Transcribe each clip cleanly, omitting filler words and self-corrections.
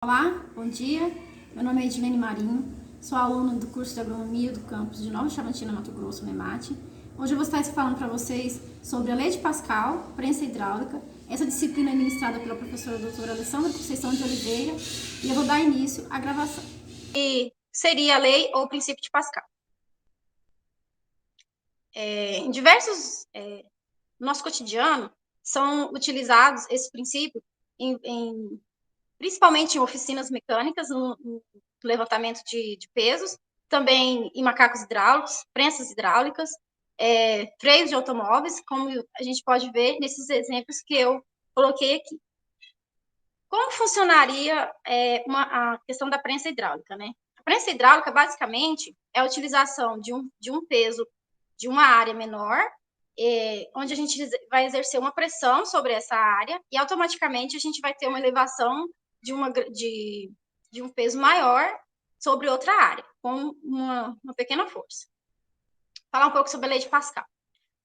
Olá, bom dia. Meu nome é Edilene Marinho, sou aluna do curso de Agronomia do campus de Nova Chavantina, Mato Grosso, MEMAT. Hoje eu vou estar falando para vocês sobre a Lei de Pascal, prensa hidráulica. Essa disciplina é ministrada pela professora doutora Alessandra Conceição de Oliveira e eu vou dar início à gravação. E seria a lei ou o princípio de Pascal. Em diversos, no nosso cotidiano, são utilizados esse princípio principalmente em oficinas mecânicas, no levantamento de pesos, também em macacos hidráulicos, prensas hidráulicas, freios de automóveis, como a gente pode ver nesses exemplos que eu coloquei aqui. Como funcionaria a questão da prensa hidráulica, né? A prensa hidráulica, basicamente, é a utilização de um peso de uma área menor, onde a gente vai exercer uma pressão sobre essa área e automaticamente a gente vai ter uma elevação de um peso maior sobre outra área, com uma pequena força. Falar um pouco sobre a lei de Pascal.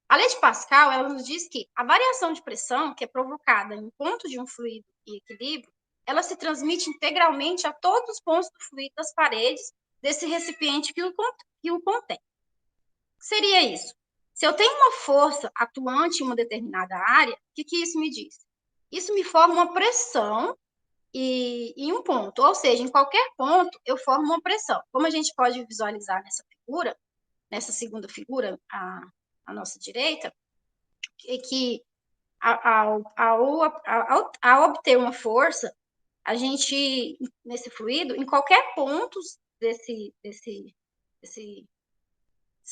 A lei de Pascal, ela nos diz que a variação de pressão, que é provocada em um ponto de um fluido em equilíbrio, ela se transmite integralmente a todos os pontos do fluido das paredes desse recipiente que o contém. O que seria isso? Se eu tenho uma força atuante em uma determinada área, o que isso me diz? Isso me forma uma pressão em um ponto, ou seja, em qualquer ponto eu formo uma pressão. Como a gente pode visualizar nessa figura, nessa segunda figura, à nossa direita, é que ao obter uma força, a gente, nesse fluido, em qualquer ponto isso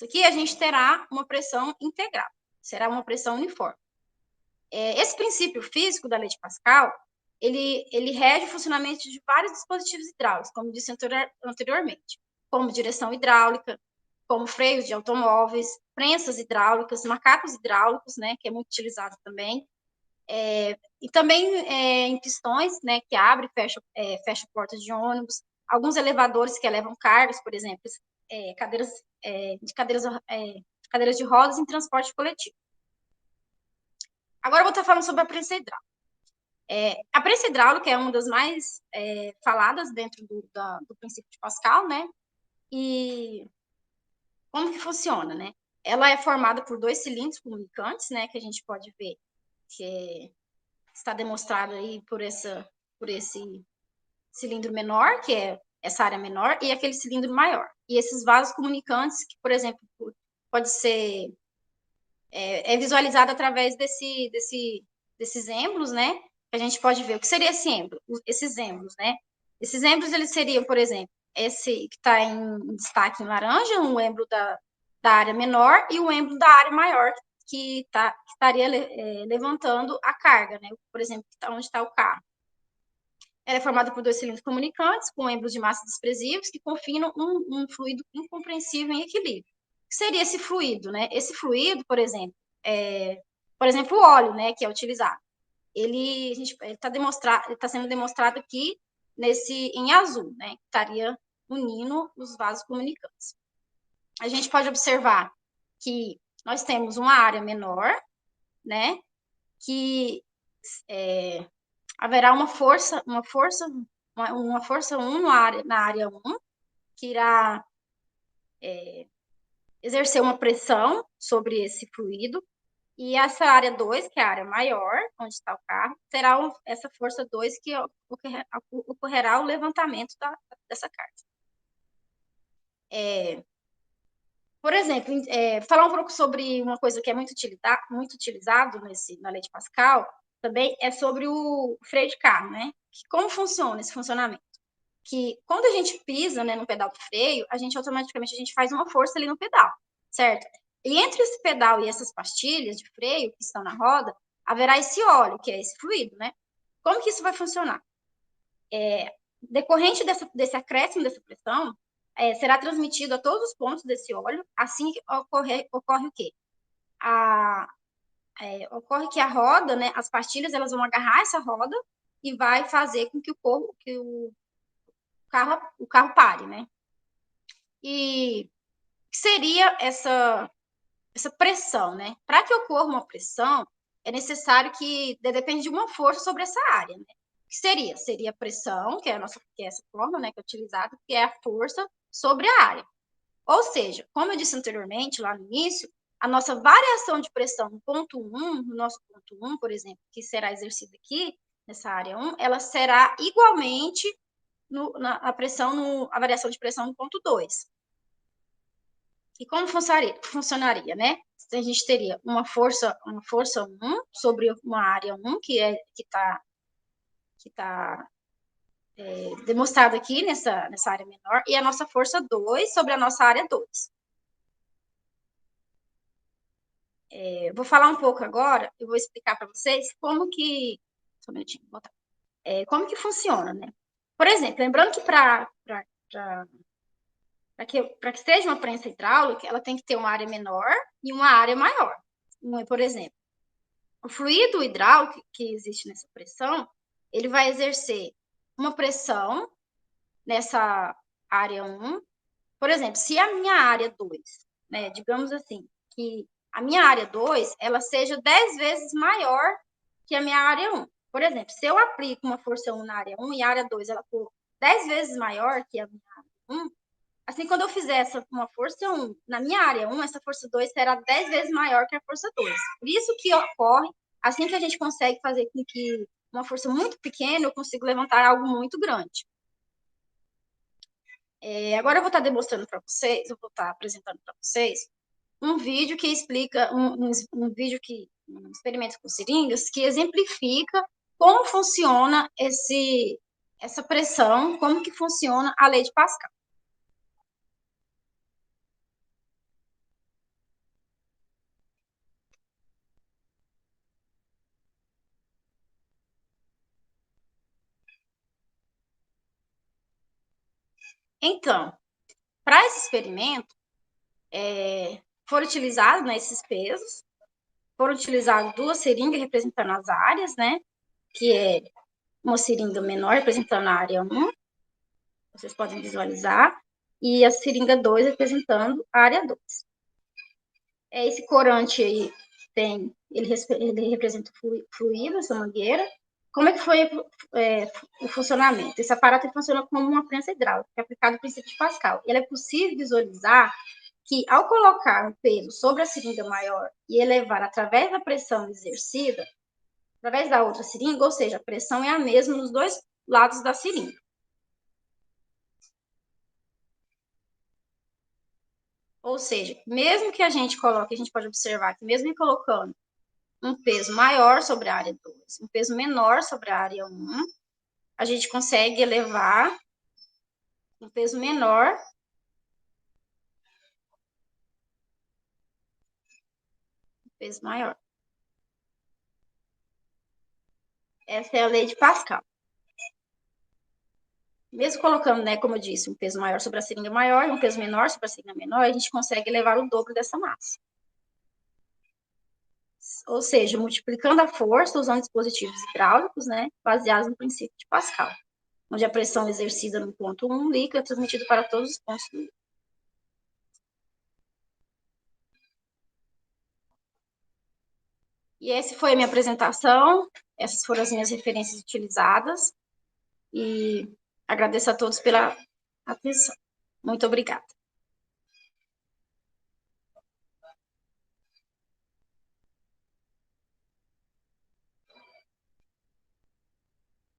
aqui, a gente terá uma pressão integral, será uma pressão uniforme. Esse princípio físico da lei de Pascal, ele rege o funcionamento de vários dispositivos hidráulicos, como disse anteriormente, como direção hidráulica, como freios de automóveis, prensas hidráulicas, macacos hidráulicos, né, que é muito utilizado também, e também em pistões, né, que abre e fecha portas de ônibus, alguns elevadores que elevam cargas, por exemplo, cadeiras de rodas em transporte coletivo. Agora eu vou estar falando sobre a prensa hidráulica. A prensa hidráulica é uma das mais faladas dentro do princípio de Pascal, né? E como que funciona, né? Ela é formada por dois cilindros comunicantes, né? Que a gente pode ver que está demonstrado aí por esse cilindro menor, que é essa área menor, e aquele cilindro maior. E esses vasos comunicantes, que, por exemplo, pode ser visualizado através desses êmbolos, né? A gente pode ver o que seria esses êmbolos, né? Esses êmbolos, eles seriam, por exemplo, esse que está em destaque em laranja, um êmbolo da área menor e um êmbolo da área maior, que estaria levantando a carga, né? Por exemplo, onde está o carro. Ela é formada por dois cilindros comunicantes, com êmbolos de massa desprezíveis, que confinam um fluido incompreensível em equilíbrio. O que seria esse fluido, né? Esse fluido, por exemplo, o óleo, né, que é utilizado. Ele está sendo demonstrado aqui em azul, né? Que estaria unindo os vasos comunicantes. A gente pode observar que nós temos uma área menor, né? Que haverá uma força 1 na área 1, que irá exercer uma pressão sobre esse fluido, e essa área 2, que é a área maior, onde está o carro, terá essa força 2 que ocorrerá o levantamento dessa carga. Por exemplo, falar um pouco sobre uma coisa que é muito utilizado na lei de Pascal, também é sobre o freio de carro, né? Como funciona esse funcionamento? Que quando a gente pisa, né, no pedal do freio, automaticamente a gente faz uma força ali no pedal, certo? E entre esse pedal e essas pastilhas de freio que estão na roda, haverá esse óleo, que é esse fluido, né? Como que isso vai funcionar? Decorrente desse acréscimo dessa pressão, será transmitido a todos os pontos desse óleo, assim que ocorre o quê? Ocorre que a roda, né, as pastilhas, elas vão agarrar essa roda e vai fazer com que o carro pare, né? E que seria essa pressão, né? Para que ocorra uma pressão, é necessário que depende de uma força sobre essa área, né? que seria? Seria a pressão, que é, que é essa forma, né, que é utilizada, que é a força sobre a área. Ou seja, como eu disse anteriormente, lá no início, a nossa variação de pressão no ponto 1, no nosso ponto 1, por exemplo, que será exercida aqui, nessa área 1, ela será igualmente a variação de pressão no ponto 2. E como funcionaria, né? A gente teria uma força 1 sobre uma área 1, que está demonstrado aqui nessa área menor, e a nossa força 2 sobre a nossa área 2. Vou falar um pouco agora, eu vou explicar para vocês como que... Só um minutinho, vou botar. Como que funciona, né? Por exemplo, lembrando que para que seja uma prensa hidráulica, ela tem que ter uma área menor e uma área maior. Por exemplo, o fluido hidráulico que existe nessa pressão, ele vai exercer uma pressão nessa área 1. Por exemplo, se a minha área 2, né, digamos assim, que a minha área 2, ela seja 10 vezes maior que a minha área 1. Por exemplo, se eu aplico uma força 1 na área 1 e a área 2 ela for 10 vezes maior que a minha área 1, assim, quando eu fizer uma força 1 na minha área 1, essa força 2 será 10 vezes maior que a força 2. Por isso que ocorre, assim que a gente consegue fazer com que uma força muito pequena, eu consigo levantar algo muito grande. Agora eu vou estar demonstrando para vocês, eu vou estar apresentando para vocês um vídeo que explica, um vídeo um experimento com seringas, que exemplifica como funciona essa pressão, como que funciona a lei de Pascal. Então, para esse experimento, foram utilizados, né, esses pesos, foram utilizadas 2 seringas representando as áreas, né, que é uma seringa menor representando a área 1, vocês podem visualizar, e a seringa 2 representando a área 2. Esse corante aí ele representa o fluido, essa mangueira. Como é que foi o funcionamento? Esse aparato funciona como uma prensa hidráulica, que é aplicado o princípio de Pascal. Ele é possível visualizar que, ao colocar um peso sobre a seringa maior e elevar através da pressão exercida, através da outra seringa, ou seja, a pressão é a mesma nos dois lados da seringa. Ou seja, mesmo que a gente coloque, a gente pode observar que mesmo colocando um peso maior sobre a área 2, um peso menor sobre a área 1, a gente consegue elevar um peso menor peso maior. Essa é a lei de Pascal. Mesmo colocando, né, como eu disse, um peso maior sobre a seringa maior e um peso menor sobre a seringa menor, a gente consegue elevar o dobro dessa massa. Ou seja, multiplicando a força usando dispositivos hidráulicos, né, baseados no princípio de Pascal, onde a pressão exercida no ponto 1 líquido é transmitida para todos os pontos do líquido. E essa foi a minha apresentação, essas foram as minhas referências utilizadas, e agradeço a todos pela atenção. Muito obrigada.